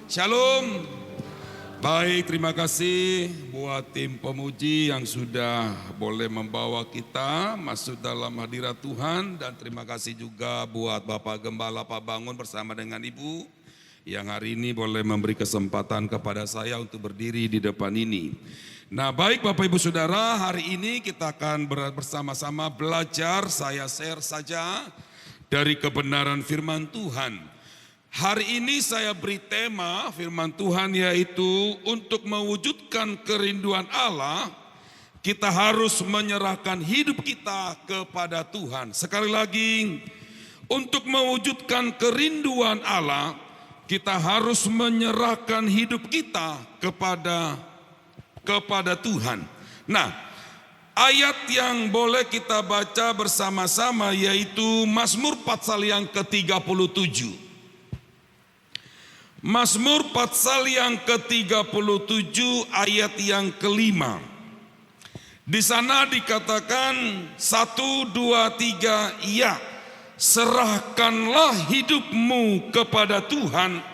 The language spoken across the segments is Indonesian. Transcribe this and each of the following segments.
Shalom. Baik, terima kasih buat tim pemuji yang sudah boleh membawa kita masuk dalam hadirat Tuhan. Dan terima kasih juga buat Bapak Gembala Pak Bangun bersama dengan Ibu yang hari ini boleh memberi kesempatan kepada saya untuk berdiri di depan ini. Nah, baik Bapak Ibu Saudara, hari ini kita akan bersama-sama belajar, saya share saja dari kebenaran firman Tuhan. Hari ini saya beri tema firman Tuhan yaitu untuk mewujudkan kerinduan Allah, kita harus menyerahkan hidup kita kepada Tuhan. Sekali lagi, untuk mewujudkan kerinduan Allah, kita harus menyerahkan hidup kita kepada Tuhan. Nah, ayat yang boleh kita baca bersama-sama yaitu Mazmur pasal yang ke-37. Mazmur pasal yang ke-37 ayat yang ke-5. Di sana dikatakan 1, 2, 3, ya, serahkanlah hidupmu kepada Tuhan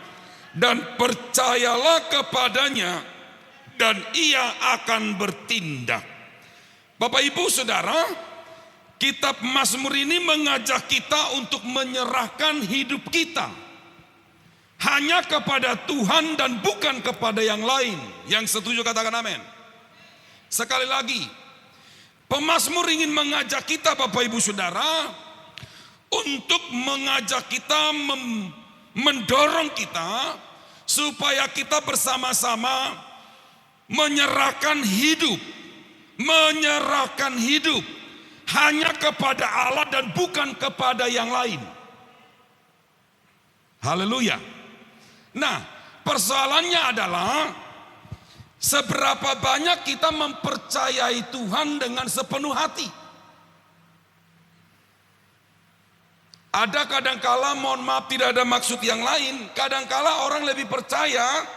dan percayalah kepadanya dan ia akan bertindak. Bapak Ibu Saudara, kitab Mazmur ini mengajak kita untuk menyerahkan hidup kita hanya kepada Tuhan dan bukan kepada yang lain. Yang setuju katakan amin. Sekali lagi, pemazmur ingin mengajak kita Bapak Ibu Saudara untuk mengajak kita, mendorong kita supaya kita bersama-sama menyerahkan hidup hanya kepada Allah dan bukan kepada yang lain. Haleluya. Nah, persoalannya adalah seberapa banyak kita mempercayai Tuhan dengan sepenuh hati. Ada kadangkala, mohon maaf tidak ada maksud yang lain, kadangkala orang lebih percaya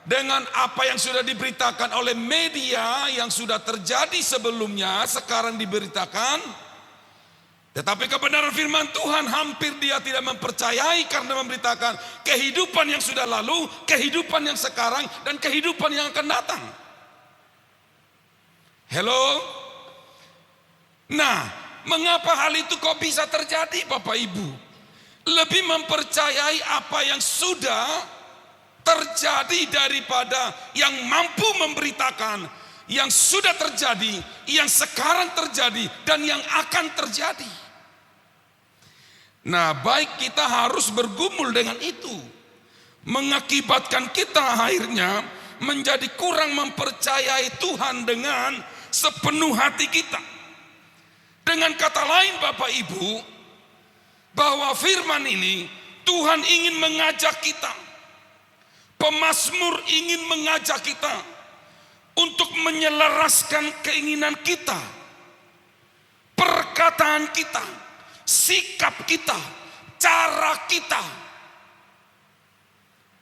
dengan apa yang sudah diberitakan oleh media yang sudah terjadi sebelumnya, sekarang diberitakan. Tetapi kebenaran firman Tuhan hampir dia tidak mempercayai karena memberitakan kehidupan yang sudah lalu, kehidupan yang sekarang, dan kehidupan yang akan datang. Hello? Nah, mengapa hal itu kok bisa terjadi Bapak Ibu? Lebih mempercayai apa yang sudah terjadi daripada yang mampu memberitakan yang sudah terjadi, yang sekarang terjadi, dan yang akan terjadi. Nah, baik kita harus bergumul dengan itu, mengakibatkan kita akhirnya menjadi kurang mempercayai Tuhan dengan sepenuh hati kita. Dengan kata lain Bapak Ibu, bahwa firman ini Tuhan ingin mengajak kita, pemazmur ingin mengajak kita untuk menyelaraskan keinginan kita, perkataan kita, sikap kita, cara kita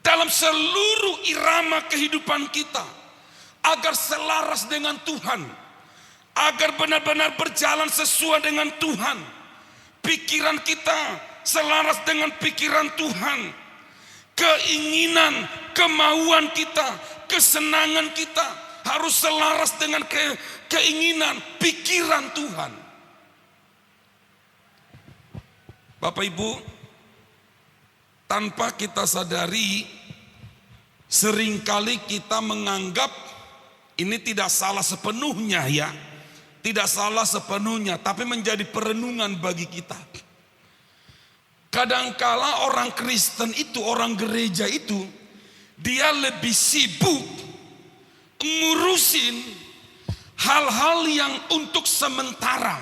dalam seluruh irama kehidupan kita agar selaras dengan Tuhan, agar benar-benar berjalan sesuai dengan Tuhan. Pikiran kita selaras dengan pikiran Tuhan, keinginan, kemauan kita, kesenangan kita harus selaras dengan keinginan, pikiran Tuhan. Bapak Ibu, tanpa kita sadari, seringkali kita menganggap ini tidak salah sepenuhnya ya. Tidak salah sepenuhnya, tapi menjadi perenungan bagi kita. Kadangkala orang Kristen itu, orang gereja itu, dia lebih sibuk ngurusin hal-hal yang untuk sementara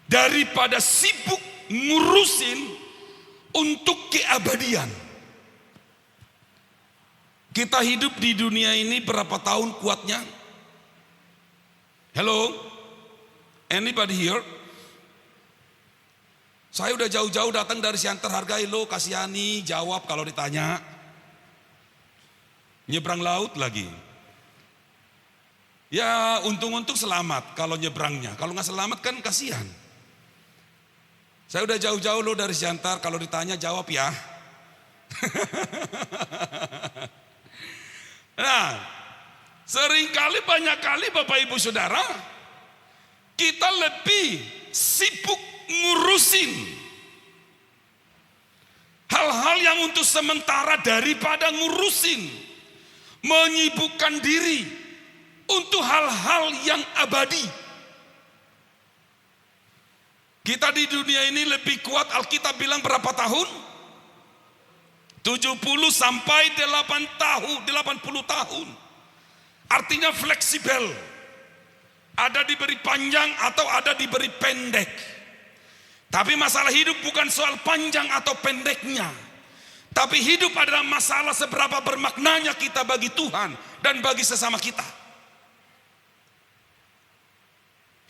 daripada sibuk ngurusin untuk keabadian. Kita hidup di dunia ini berapa tahun kuatnya? Hello? Anybody here? Saya udah jauh-jauh datang dari Siantar, hargai lo, kasihani, jawab kalau ditanya. Nyebrang laut lagi. Ya untung-untung selamat kalau nyebrangnya. Kalau nggak selamat kan kasihan. Saya udah jauh-jauh lo dari Siantar, kalau ditanya jawab ya. Nah, seringkali banyak kali Bapak Ibu Saudara, kita lebih sibuk ngurusin hal-hal yang untuk sementara daripada ngurusin, menyibukkan diri untuk hal-hal yang abadi. Kita di dunia ini lebih kuat, Alkitab bilang berapa tahun? 70 sampai 80 tahun. Artinya fleksibel. Ada diberi panjang atau ada diberi pendek. Tapi masalah hidup bukan soal panjang atau pendeknya. Tapi hidup adalah masalah seberapa bermaknanya kita bagi Tuhan dan bagi sesama kita.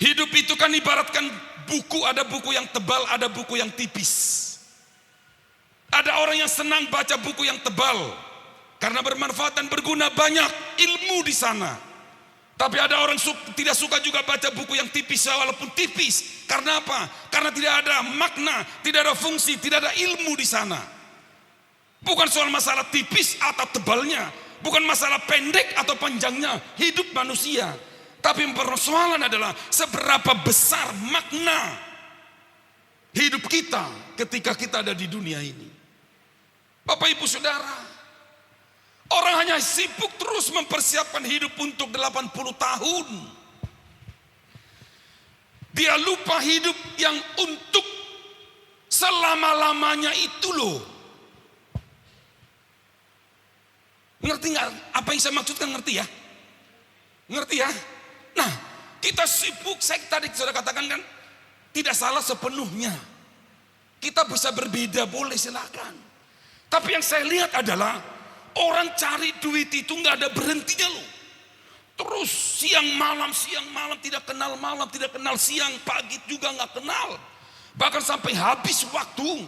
Hidup itu kan ibaratkan buku, ada buku yang tebal, ada buku yang tipis. Ada orang yang senang baca buku yang tebal karena bermanfaat dan berguna, banyak ilmu di sana. Tapi ada orang tidak suka juga baca buku yang tipis walaupun tipis. Karena apa? Karena tidak ada makna, tidak ada fungsi, tidak ada ilmu di sana. Bukan soal masalah tipis atau tebalnya, bukan masalah pendek atau panjangnya hidup manusia. Tapi persoalan adalah seberapa besar makna hidup kita ketika kita ada di dunia ini. Bapak Ibu Saudara, orang hanya sibuk terus mempersiapkan hidup untuk 80 tahun. Dia lupa hidup yang untuk selama-lamanya itu loh. Ngerti nggak apa yang saya maksudkan? Ngerti ya? Ngerti ya? Nah, kita sibuk, saya tadi sudah katakan kan, tidak salah sepenuhnya. Kita bisa berbeda, boleh silakan. Tapi yang saya lihat adalah orang cari duit itu nggak ada berhentinya loh. Terus siang malam, tidak kenal malam, tidak kenal siang, pagi juga nggak kenal. Bahkan sampai habis waktu.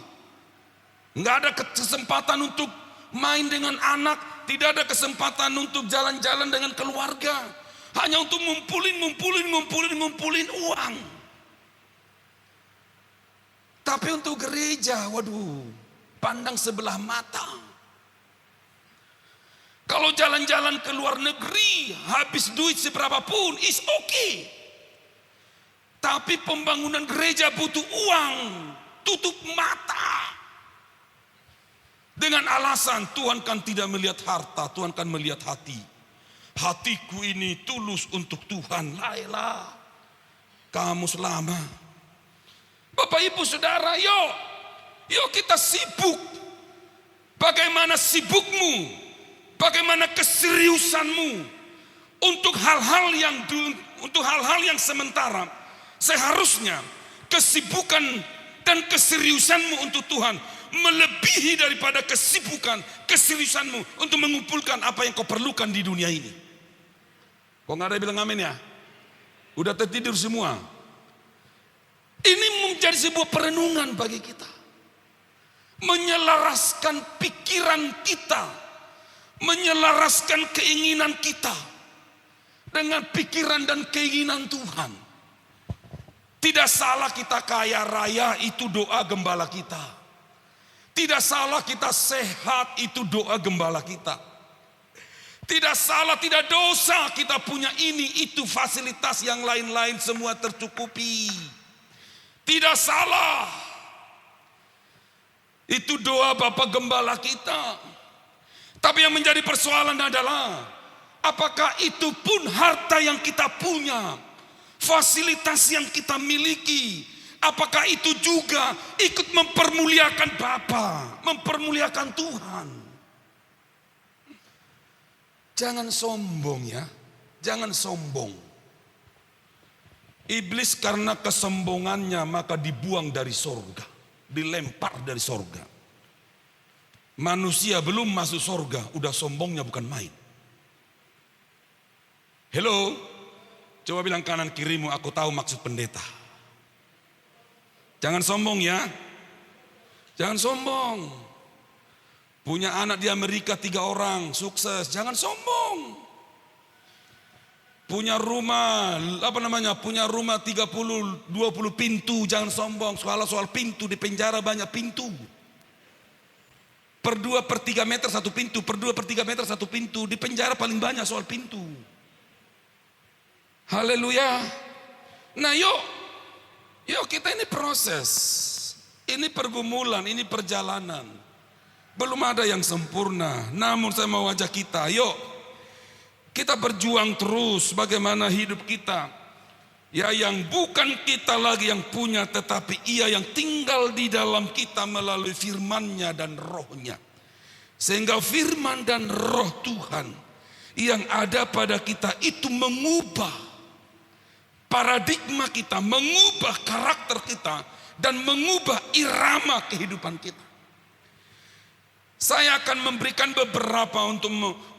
Nggak ada kesempatan untuk main dengan anak, tidak ada kesempatan untuk jalan-jalan dengan keluarga. Hanya untuk ngumpulin uang. Tapi untuk gereja, waduh, pandang sebelah mata. Kalau jalan-jalan ke luar negeri, habis duit seberapapun, is okay. Tapi pembangunan gereja butuh uang, tutup mata. Dengan alasan Tuhan kan tidak melihat harta, Tuhan kan melihat hati. Hatiku ini tulus untuk Tuhan. Lailah, kamu selama. Bapak Ibu Saudara, yuk kita sibuk. Bagaimana sibukmu? Bagaimana keseriusanmu untuk hal-hal yang sementara? Seharusnya kesibukan dan keseriusanmu untuk Tuhan melebihi daripada kesibukan, keseriusanmu untuk mengumpulkan apa yang kau perlukan di dunia ini. Kok nggak ada yang bilang amin ya? Udah tertidur semua. Ini menjadi sebuah perenungan bagi kita. Menyelaraskan pikiran kita, menyelaraskan keinginan kita dengan pikiran dan keinginan Tuhan. Tidak salah kita kaya raya, itu doa gembala kita. Tidak salah kita sehat, itu doa gembala kita. Tidak salah, tidak dosa kita punya ini, itu fasilitas yang lain-lain semua tercukupi. Tidak salah. Itu doa Bapak Gembala kita. Tapi yang menjadi persoalan adalah, apakah itu pun harta yang kita punya, fasilitas yang kita miliki, apakah itu juga ikut mempermuliakan Bapa, mempermuliakan Tuhan? Jangan sombong ya, jangan sombong. Iblis karena kesombongannya maka dibuang dari sorga, dilempar dari sorga. Manusia belum masuk sorga, udah sombongnya bukan main. Hello, coba bilang kanan kirimu, aku tahu maksud pendeta. Jangan sombong ya, jangan sombong. Punya anak di Amerika 3 orang, sukses, jangan sombong. Punya rumah, punya rumah 30, 20 pintu, jangan sombong. Soal pintu, di penjara banyak pintu. per 2 per 3 meter satu pintu, per 2 per 3 meter satu pintu. Di penjara paling banyak soal pintu. Haleluya. Nah yuk kita ini proses. Ini pergumulan, ini perjalanan. Belum ada yang sempurna. Namun saya mau ajak kita, yuk kita berjuang terus bagaimana hidup kita. Ya, yang bukan kita lagi yang punya, tetapi Ia yang tinggal di dalam kita melalui firman-Nya dan Roh-Nya. Sehingga firman dan Roh Tuhan yang ada pada kita itu mengubah paradigma kita, mengubah karakter kita, dan mengubah irama kehidupan kita. Saya akan memberikan beberapa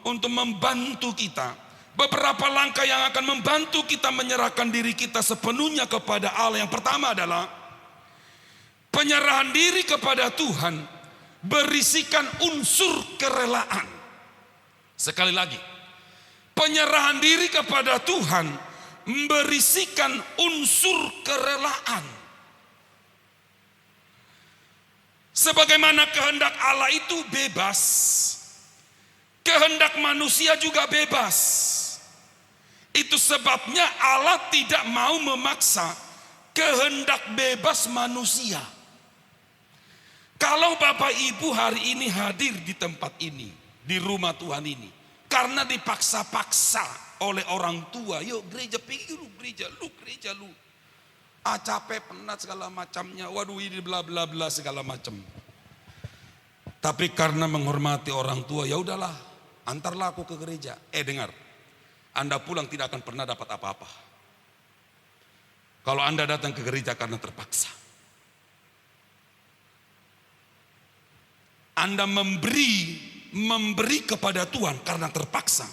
untuk membantu kita. Beberapa langkah yang akan membantu kita menyerahkan diri kita sepenuhnya kepada Allah. Yang pertama adalah penyerahan diri kepada Tuhan berisikan unsur kerelaan. Sekali lagi, penyerahan diri kepada Tuhan berisikan unsur kerelaan. Sebagaimana kehendak Allah itu bebas, kehendak manusia juga bebas. Itu sebabnya Allah tidak mau memaksa kehendak bebas manusia. Kalau Bapak Ibu hari ini hadir di tempat ini, di rumah Tuhan ini, karena dipaksa-paksa oleh orang tua, yuk gereja, pergi lu gereja lu. Capek, penat segala macamnya, waduh ini bla bla bla segala macam. Tapi karena menghormati orang tua, ya udahlah, antarlah aku ke gereja. Dengar, Anda pulang tidak akan pernah dapat apa-apa. Kalau Anda datang ke gereja karena terpaksa. Anda memberi kepada Tuhan karena terpaksa.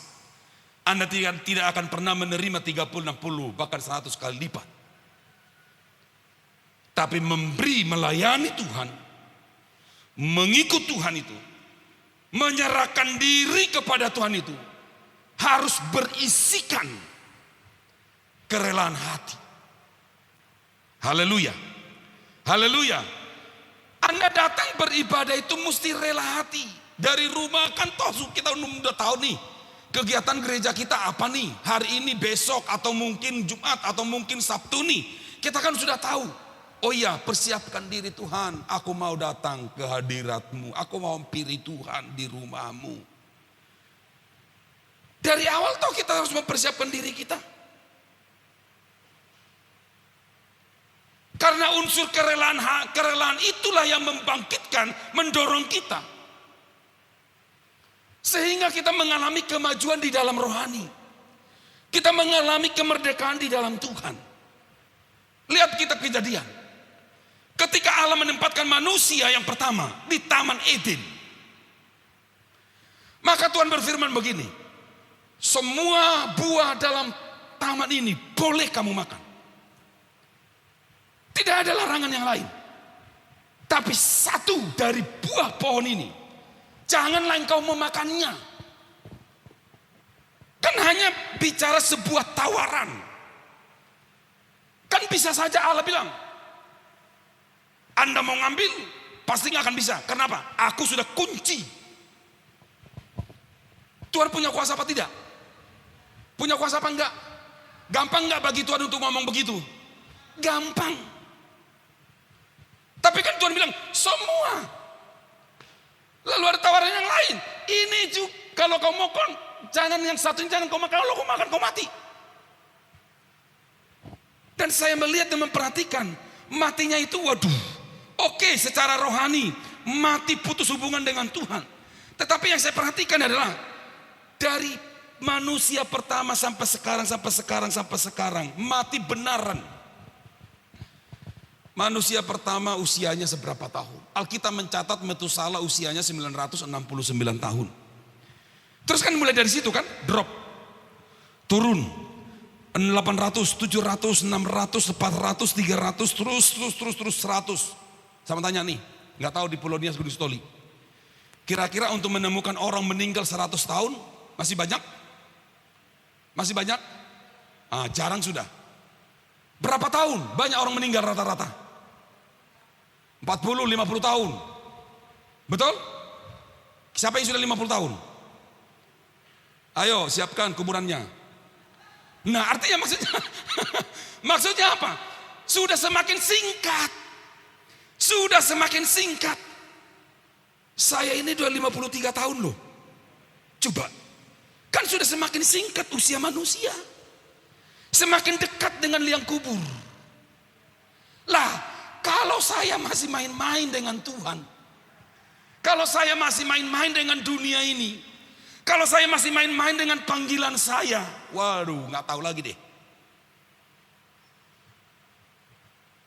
Anda tidak akan pernah menerima 30, 60, bahkan 100 kali lipat. Tapi memberi, melayani Tuhan, mengikut Tuhan itu, menyerahkan diri kepada Tuhan itu, harus berisikan kerelaan hati. Haleluya. Haleluya. Anda datang beribadah itu mesti rela hati. Dari rumah kan toh kita udah tahu nih, kegiatan gereja kita apa nih, hari ini, besok, atau mungkin Jumat, atau mungkin Sabtu nih. Kita kan sudah tahu. Oh iya, persiapkan diri Tuhan. Aku mau datang ke hadirat-Mu. Aku mau hampiri Tuhan di rumah-Mu. Dari awal toh kita harus mempersiapkan diri kita. Karena unsur kerelaan itulah yang membangkitkan, mendorong kita. Sehingga kita mengalami kemajuan di dalam rohani. Kita mengalami kemerdekaan di dalam Tuhan. Lihat kitab Kejadian. Ketika Allah menempatkan manusia yang pertama di Taman Eden. Maka Tuhan berfirman begini. Semua buah dalam taman ini boleh kamu makan. Tidak ada larangan yang lain. Tapi satu dari buah pohon ini, janganlah engkau memakannya. Kan hanya bicara sebuah tawaran. Kan bisa saja Allah bilang, Anda mau ngambil, pasti nggak akan bisa. Kenapa? Aku sudah kunci. Tuhan punya kuasa apa tidak? Punya kuasa apa enggak? Gampang enggak bagi Tuhan untuk ngomong begitu? Gampang. Tapi kan Tuhan bilang semua. Lalu ada tawaran yang lain. Ini juga kalau kau mau jangan yang satu ini jangan kau makan. Kalau kau makan kau mati. Dan saya melihat dan memperhatikan matinya itu waduh. Oke, secara rohani mati putus hubungan dengan Tuhan. Tetapi yang saya perhatikan adalah dari manusia pertama sampai sekarang mati benaran. Manusia pertama usianya seberapa tahun? Alkitab mencatat Metusala usianya 969 tahun. Terus kan mulai dari situ kan drop. Turun 800, 700, 600, 400, 300 terus 100. Sama tanya nih, nggak tahu di Pulau Nias Gunung Sitoli. Kira-kira untuk menemukan orang meninggal 100 tahun masih banyak? Masih banyak? Jarang sudah. Berapa tahun banyak orang meninggal rata-rata? 40, 50 tahun. Betul? Siapa yang sudah 50 tahun? Ayo siapkan kuburannya. Nah artinya maksudnya apa? Sudah semakin singkat. Sudah semakin singkat. Saya ini udah 53 tahun loh. Coba. Kan sudah semakin singkat usia manusia. Semakin dekat dengan liang kubur. Lah, kalau saya masih main-main dengan Tuhan. Kalau saya masih main-main dengan dunia ini. Kalau saya masih main-main dengan panggilan saya. Waduh, gak tahu lagi deh.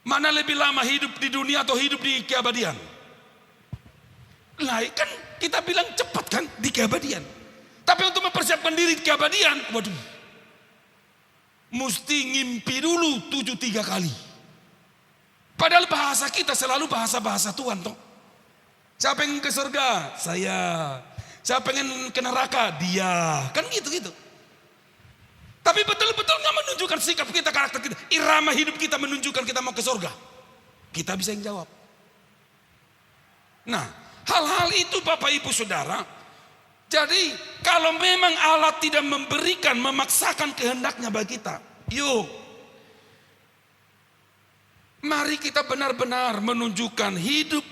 Mana lebih lama hidup di dunia atau hidup di keabadian? Lah kan kita bilang cepat kan di keabadian. Tapi untuk mempersiapkan diri di keabadian, waduh, mesti ngimpi dulu 73 kali. Padahal bahasa kita selalu bahasa-bahasa Tuhan toh. Saya pengen ke surga, saya. Saya pengen ke neraka, dia. Kan gitu-gitu. Tapi betul-betul gak menunjukkan sikap kita, karakter kita. Irama hidup kita menunjukkan kita mau ke surga. Kita bisa yang jawab. Nah, hal-hal itu Bapak Ibu Saudara. Jadi kalau memang Allah tidak memberikan, memaksakan kehendaknya bagi kita. Yuk. Mari kita benar-benar menunjukkan hidup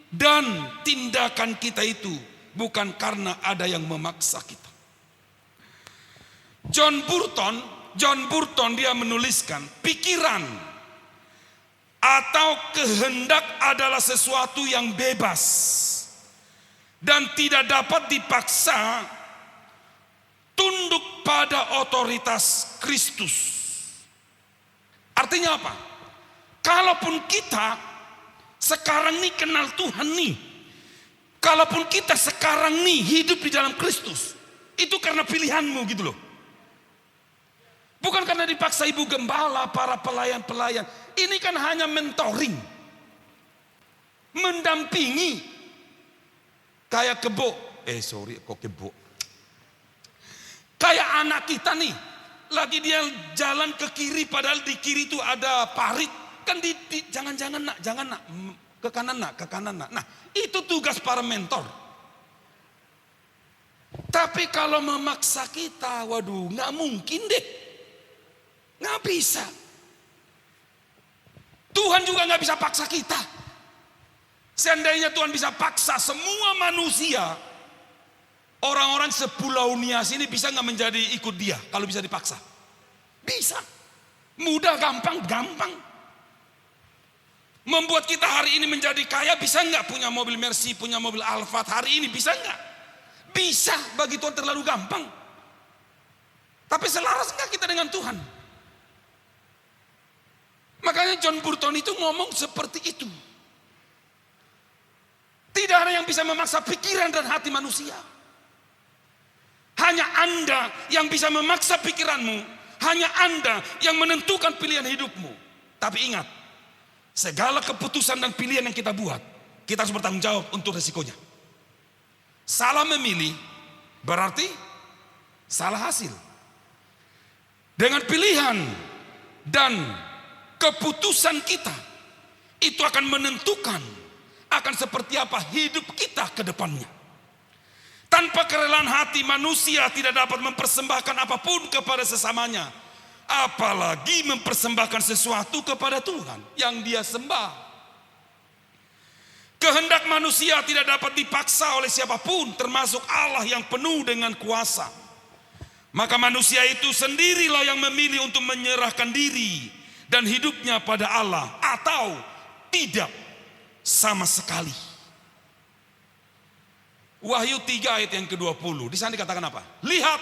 dan tindakan kita itu. Bukan karena ada yang memaksa kita. John Burton dia menuliskan, pikiran atau kehendak adalah sesuatu yang bebas dan tidak dapat dipaksa tunduk pada otoritas Kristus. Artinya apa? Kalaupun kita sekarang nih kenal Tuhan nih, kalaupun kita sekarang nih hidup di dalam Kristus, itu karena pilihanmu gitu loh. Bukan karena dipaksa ibu gembala, para pelayan-pelayan. Ini kan hanya mentoring. Mendampingi. Kayak kebo. Kok kebo. Kayak anak kita nih. Lagi dia jalan ke kiri, padahal di kiri itu ada parit. Kan jangan-jangan nak, jangan nak. Ke kanan nak. Nah, itu tugas para mentor. Tapi kalau memaksa kita, waduh, nggak mungkin deh. Nggak bisa. Tuhan juga nggak bisa paksa kita. Seandainya Tuhan bisa paksa semua manusia, orang-orang sepulau Nias ini bisa nggak menjadi ikut dia kalau bisa dipaksa? Bisa. Mudah, gampang. Membuat kita hari ini menjadi kaya bisa nggak? Punya mobil Mercy, punya mobil Alphard hari ini bisa nggak? Bisa, bagi Tuhan terlalu gampang. Tapi selaras nggak kita dengan Tuhan? Makanya John Burton itu ngomong seperti itu. Tidak ada yang bisa memaksa pikiran dan hati manusia. Hanya Anda yang bisa memaksa pikiranmu. Hanya Anda yang menentukan pilihan hidupmu. Tapi ingat, segala keputusan dan pilihan yang kita buat, kita harus bertanggung jawab untuk resikonya. Salah memilih berarti salah hasil. Dengan pilihan dan keputusan kita, itu akan menentukan akan seperti apa hidup kita ke depannya. Tanpa kerelaan hati, manusia tidak dapat mempersembahkan apapun kepada sesamanya. Apalagi mempersembahkan sesuatu kepada Tuhan yang dia sembah. Kehendak manusia tidak dapat dipaksa oleh siapapun, termasuk Allah yang penuh dengan kuasa. Maka manusia itu sendirilah yang memilih untuk menyerahkan diri dan hidupnya pada Allah atau tidak sama sekali. Wahyu 3 ayat yang ke-20. Di sana dikatakan apa? Lihat,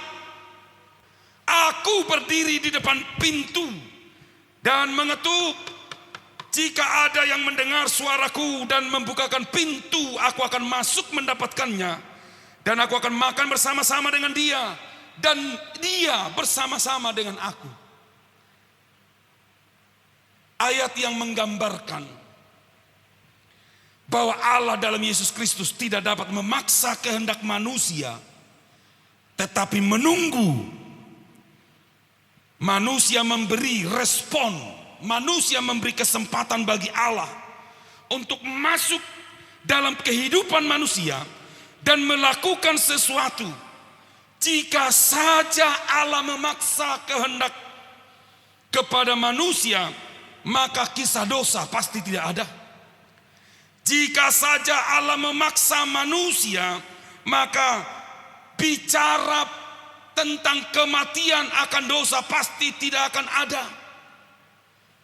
aku berdiri di depan pintu dan mengetuk. Jika ada yang mendengar suaraku dan membukakan pintu, aku akan masuk mendapatkannya. Dan aku akan makan bersama-sama dengan dia. Dan dia bersama-sama dengan aku. Ayat yang menggambarkan bahwa Allah dalam Yesus Kristus tidak dapat memaksa kehendak manusia, tetapi menunggu manusia memberi respon, manusia memberi kesempatan bagi Allah untuk masuk dalam kehidupan manusia dan melakukan sesuatu. Jika saja Allah memaksa kehendak kepada manusia, maka kisah dosa pasti tidak ada. Jika saja Allah memaksa manusia, maka bicara tentang kematian akan dosa pasti tidak akan ada.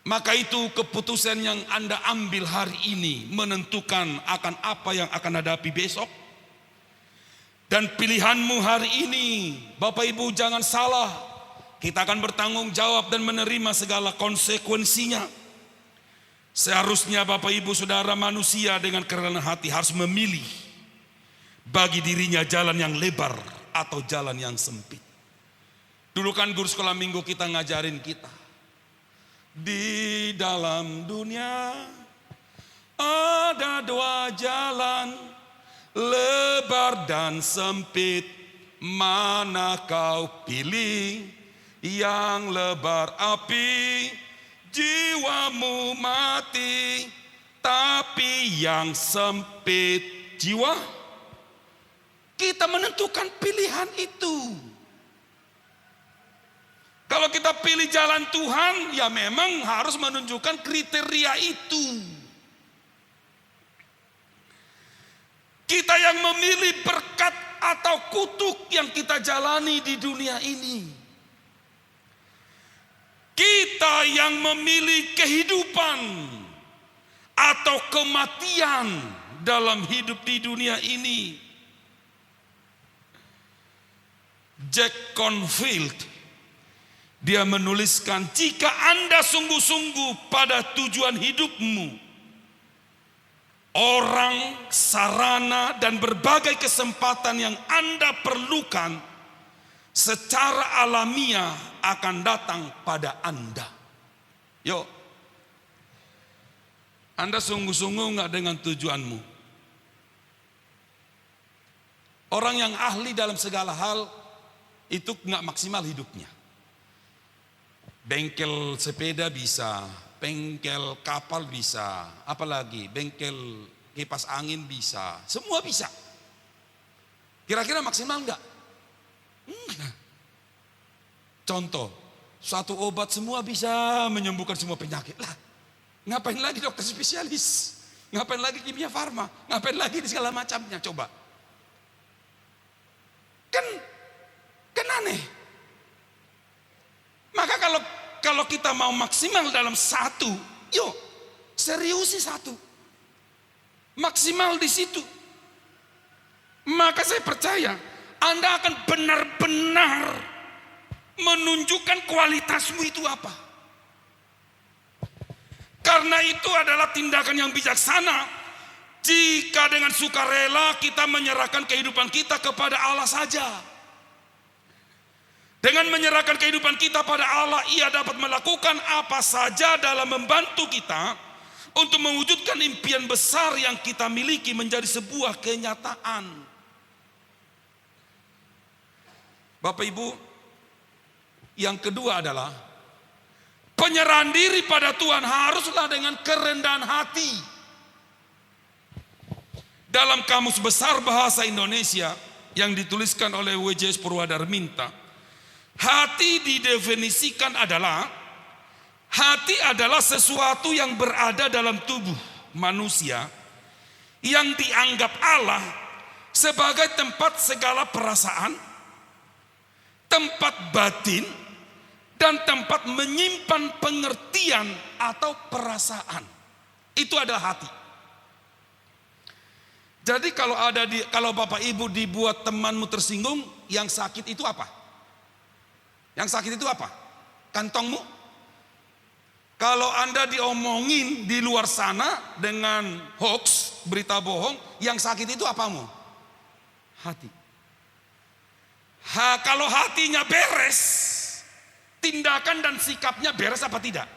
Maka itu keputusan yang Anda ambil hari ini menentukan akan apa yang akan hadapi besok. Dan pilihanmu hari ini, Bapak Ibu jangan salah, kita akan bertanggung jawab dan menerima segala konsekuensinya. Seharusnya Bapak Ibu Saudara manusia dengan kerelaan hati harus memilih bagi dirinya jalan yang lebar atau jalan yang sempit. Dulu kan guru sekolah minggu kita ngajarin kita, di dalam dunia ada dua jalan, lebar dan sempit, mana kau pilih? Yang lebar api, jiwamu mati, tapi yang sempit jiwa. Kita menentukan pilihan itu. Kalau kita pilih jalan Tuhan, ya memang harus menunjukkan kriteria itu. Kita yang memilih berkat atau kutuk yang kita jalani di dunia ini. Kita yang memilih kehidupan atau kematian dalam hidup di dunia ini. Jack Canfield, dia menuliskan, jika Anda sungguh-sungguh pada tujuan hidupmu, orang, sarana, dan berbagai kesempatan yang Anda perlukan secara alamiah akan datang pada Anda. Yuk, Anda sungguh-sungguh nggak dengan tujuanmu? Orang yang ahli dalam segala hal itu nggak maksimal hidupnya. Bengkel sepeda bisa, bengkel kapal bisa, apalagi bengkel kipas angin bisa, semua bisa. Kira-kira maksimal enggak? Enggak. Contoh, satu obat semua bisa menyembuhkan semua penyakit. Lah, ngapain lagi dokter spesialis? Ngapain lagi kimia farma? Ngapain lagi di segala macamnya? Coba. Kan aneh. Maka kalau kita mau maksimal dalam satu, yuk seriusi satu. Maksimal di situ. Maka saya percaya Anda akan benar-benar menunjukkan kualitasmu itu apa. Karena itu adalah tindakan yang bijaksana jika dengan sukarela kita menyerahkan kehidupan kita kepada Allah saja. Dengan menyerahkan kehidupan kita pada Allah, Ia dapat melakukan apa saja dalam membantu kita untuk mewujudkan impian besar yang kita miliki menjadi sebuah kenyataan. Bapak Ibu, yang kedua adalah penyerahan diri pada Tuhan haruslah dengan kerendahan hati. Dalam Kamus Besar Bahasa Indonesia yang dituliskan oleh W.J.S. Purwadarminta, hati didefinisikan adalah, hati adalah sesuatu yang berada dalam tubuh manusia yang dianggap Allah sebagai tempat segala perasaan, tempat batin, dan tempat menyimpan pengertian atau perasaan. Itu adalah hati. Jadi kalau Bapak Ibu dibuat temanmu tersinggung, yang sakit itu apa? Yang sakit itu apa? Kantongmu. Kalau Anda diomongin di luar sana dengan hoax, berita bohong, yang sakit itu apamu? Hati. Kalau hatinya beres, tindakan dan sikapnya beres apa tidak?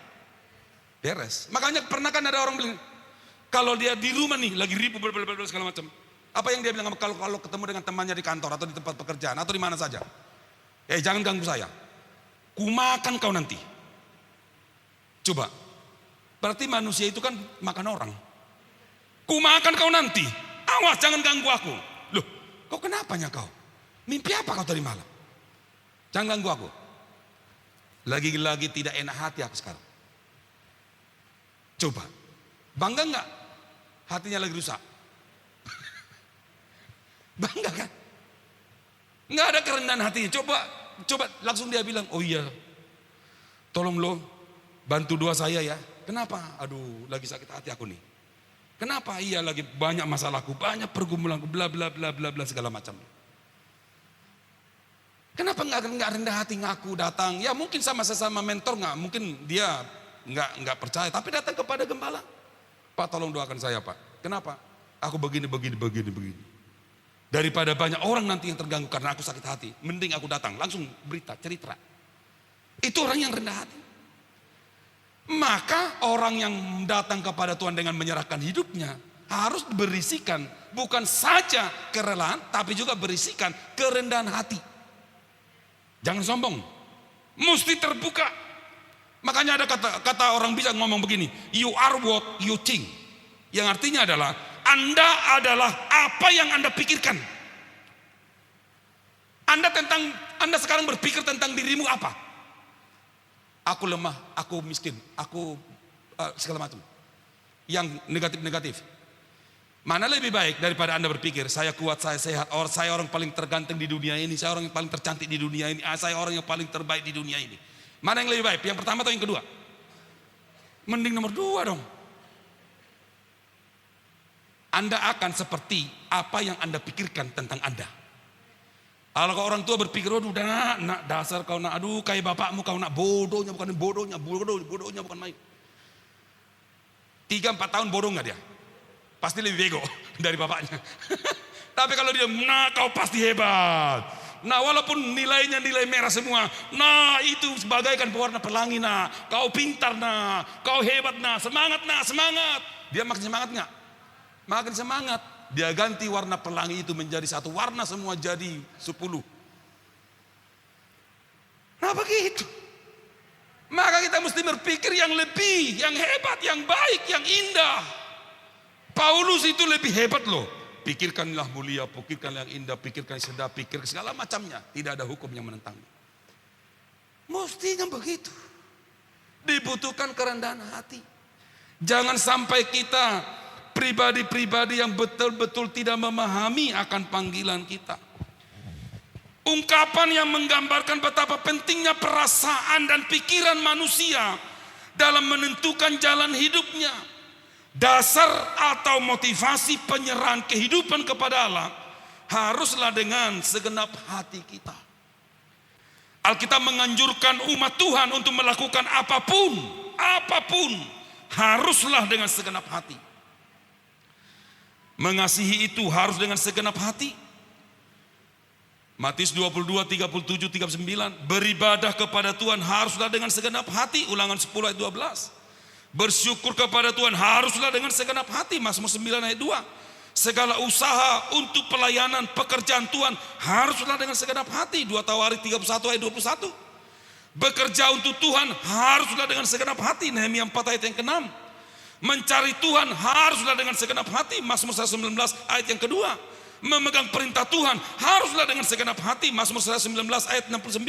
Beres. Makanya pernah kan ada orang bilang, kalau dia di rumah nih lagi ribut segala macam, apa yang dia bilang kalau ketemu dengan temannya di kantor atau di tempat pekerjaan atau di mana saja? Jangan ganggu saya. Kumakan kau nanti. Coba. Berarti manusia itu kan makan orang. Kumakan kau nanti. Awas jangan ganggu aku. Loh, kau kenapanya kau? Mimpi apa kau tadi malam? Jangan ganggu aku. Lagi-lagi tidak enak hati aku sekarang. Coba, bangga nggak? Hatinya lagi rusak. Bangga kan? Nggak ada kerendahan hatinya. Coba langsung dia bilang, oh iya, tolong lo bantu doa saya ya. Kenapa? Aduh, lagi sakit hati aku nih. Kenapa? Iya, lagi banyak masalahku, banyak pergumulanku, bla bla bla bla bla segala macam. Kenapa nggak rendah hati ngaku datang? Ya mungkin sama sesama mentor nggak, mungkin dia nggak percaya, tapi datang kepada gembala. Pak, tolong doakan saya, Pak. Kenapa? Aku begini. Daripada banyak orang nanti yang terganggu karena aku sakit hati, mending aku datang langsung berita, cerita. Itu orang yang rendah hati. Maka orang yang datang kepada Tuhan dengan menyerahkan hidupnya harus berisikan bukan saja kerelaan, tapi juga berisikan kerendahan hati. Jangan sombong, mesti terbuka. Makanya ada kata orang bisa ngomong begini, you are what you think. Yang artinya adalah Anda adalah apa yang Anda pikirkan. Anda sekarang berpikir tentang dirimu apa? Aku lemah, aku miskin, aku segala macam. Yang negatif-negatif. Mana lebih baik daripada Anda berpikir saya kuat, saya sehat, saya orang paling terganteng di dunia ini, saya orang yang paling tercantik di dunia ini, saya orang yang paling terbaik di dunia ini. Mana yang lebih baik? Yang pertama atau yang kedua? Mending nomor 2 dong. Anda akan seperti apa yang Anda pikirkan tentang Anda. Kalau orang tua berpikir, aduh nak dasar kau nak, aduh kayak bapakmu kau nak, bodohnya bukan main. 3-4 tahun bodoh nggak dia? Pasti lebih bego dari bapaknya. Tapi kalau dia, nah kau pasti hebat. Nah walaupun nilainya nilai merah semua, nah itu sebagaikan pewarna pelangi, nah kau pintar, nah kau hebat, nah semangat. Dia makin semangat nggak? Makin semangat. Dia ganti warna pelangi itu menjadi 1 warna, semua jadi 10. Nah begitu. Maka kita mesti berpikir yang lebih, yang hebat, yang baik, yang indah. Paulus itu lebih hebat loh. Pikirkanlah mulia, pikirkanlah yang indah, pikirkan yang sedap, pikir segala macamnya. Tidak ada hukum yang menentangnya. Mestinya begitu. Dibutuhkan kerendahan hati. Jangan sampai kita pribadi-pribadi yang betul-betul tidak memahami akan panggilan kita. Ungkapan yang menggambarkan betapa pentingnya perasaan dan pikiran manusia dalam menentukan jalan hidupnya. Dasar atau motivasi penyerahan kehidupan kepada Allah haruslah dengan segenap hati kita. Alkitab menganjurkan umat Tuhan untuk melakukan apapun haruslah dengan segenap hati. Mengasihi itu harus dengan segenap hati. Matius 22, 37, 39. Beribadah kepada Tuhan haruslah dengan segenap hati. Ulangan 10 ayat 12. Bersyukur kepada Tuhan haruslah dengan segenap hati. Mazmur 9 ayat 2. Segala usaha untuk pelayanan pekerjaan Tuhan haruslah dengan segenap hati. 2 Tawarik 31 ayat 21. Bekerja untuk Tuhan haruslah dengan segenap hati. Nehemia 4 ayat yang ke-6. Mencari Tuhan haruslah dengan segenap hati. Mazmur 119 ayat yang kedua. Memegang perintah Tuhan haruslah dengan segenap hati. Mazmur 119 ayat 69.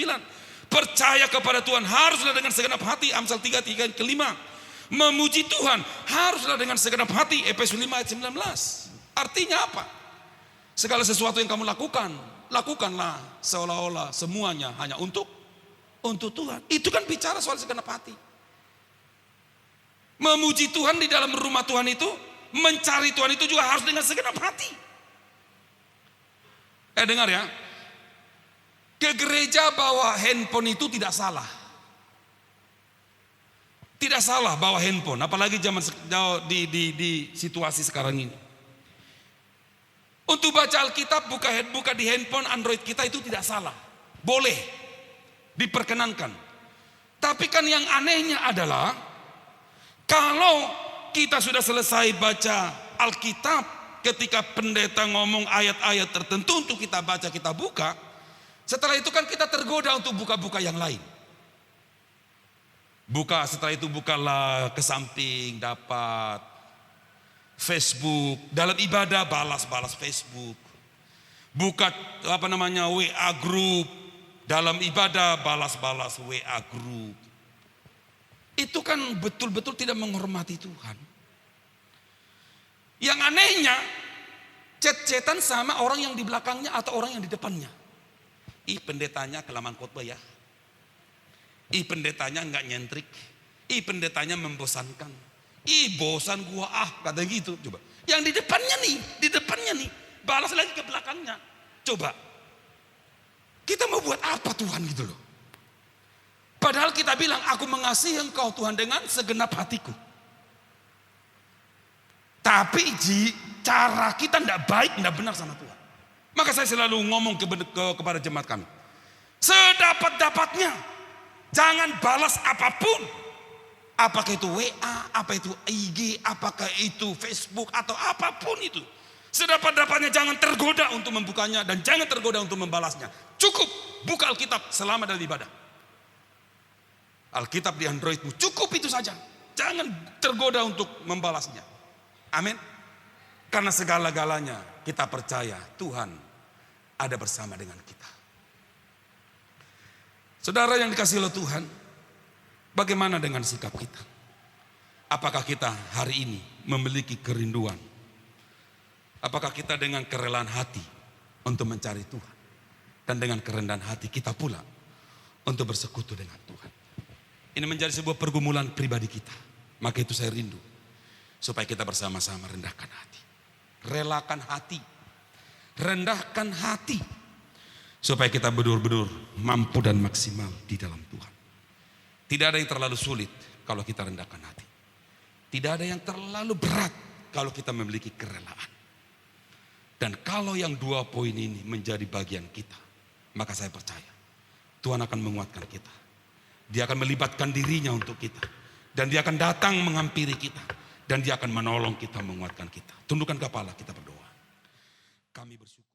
Percaya kepada Tuhan haruslah dengan segenap hati. Amsal 3 ayat ke-5. Memuji Tuhan haruslah dengan segenap hati. Efesus 5 ayat 19. Artinya apa? Segala sesuatu yang kamu lakukan, lakukanlah seolah-olah semuanya hanya untuk Tuhan. Itu kan bicara soal segenap hati. Memuji Tuhan di dalam rumah Tuhan itu, mencari Tuhan itu juga harus dengan segenap hati. Dengar ya, ke gereja bawa handphone itu tidak salah. Tidak salah bawa handphone, apalagi zaman di situasi sekarang ini. Untuk baca Alkitab buka di handphone Android kita itu tidak salah. Boleh, diperkenankan. Tapi kan yang anehnya adalah kalau kita sudah selesai baca Alkitab, ketika pendeta ngomong ayat-ayat tertentu untuk kita baca, kita buka. Setelah itu kan kita tergoda untuk buka-buka yang lain. Setelah itu bukalah ke samping, dapat Facebook. Dalam ibadah balas-balas Facebook. Buka WA group. Dalam ibadah balas-balas WA group. Itu kan betul-betul tidak menghormati Tuhan. Yang anehnya, chat-chatan sama orang yang di belakangnya atau orang yang di depannya. Pendetanya kelamaan khotbah ya. Pendetanya nggak nyentrik. Pendetanya membosankan. Bosan gua kata gitu. Coba. Yang di depannya nih, balas lagi ke belakangnya. Coba. Kita mau buat apa Tuhan gitu loh. Padahal kita bilang, aku mengasihi engkau Tuhan dengan segenap hatiku. Tapi cara kita tidak baik, tidak benar sama Tuhan. Maka saya selalu ngomong kepada jemaat kami. Sedapat-dapatnya, jangan balas apapun. Apakah itu WA, apa itu IG, apakah itu Facebook, atau apapun itu. Sedapat-dapatnya jangan tergoda untuk membukanya dan jangan tergoda untuk membalasnya. Cukup buka Alkitab selama dalam ibadah. Alkitab di Androidmu cukup itu saja. Jangan tergoda untuk membalasnya. Amin. Karena segala-galanya kita percaya Tuhan ada bersama dengan kita. Saudara yang dikasihi oleh Tuhan, bagaimana dengan sikap kita? Apakah kita hari ini memiliki kerinduan? Apakah kita dengan kerelaan hati untuk mencari Tuhan? Dan dengan kerendahan hati kita pula untuk bersekutu dengan Tuhan. Ini menjadi sebuah pergumulan pribadi kita. Maka itu saya rindu. Supaya kita bersama-sama rendahkan hati. Relakan hati. Rendahkan hati. Supaya kita benar-benar mampu dan maksimal di dalam Tuhan. Tidak ada yang terlalu sulit kalau kita rendahkan hati. Tidak ada yang terlalu berat kalau kita memiliki kerelaan. Dan kalau yang 2 poin ini menjadi bagian kita, maka saya percaya Tuhan akan menguatkan kita. Dia akan melibatkan dirinya untuk kita. Dan dia akan datang menghampiri kita. Dan dia akan menolong kita, menguatkan kita. Tundukkan kepala, kita berdoa. Kami bersyukur.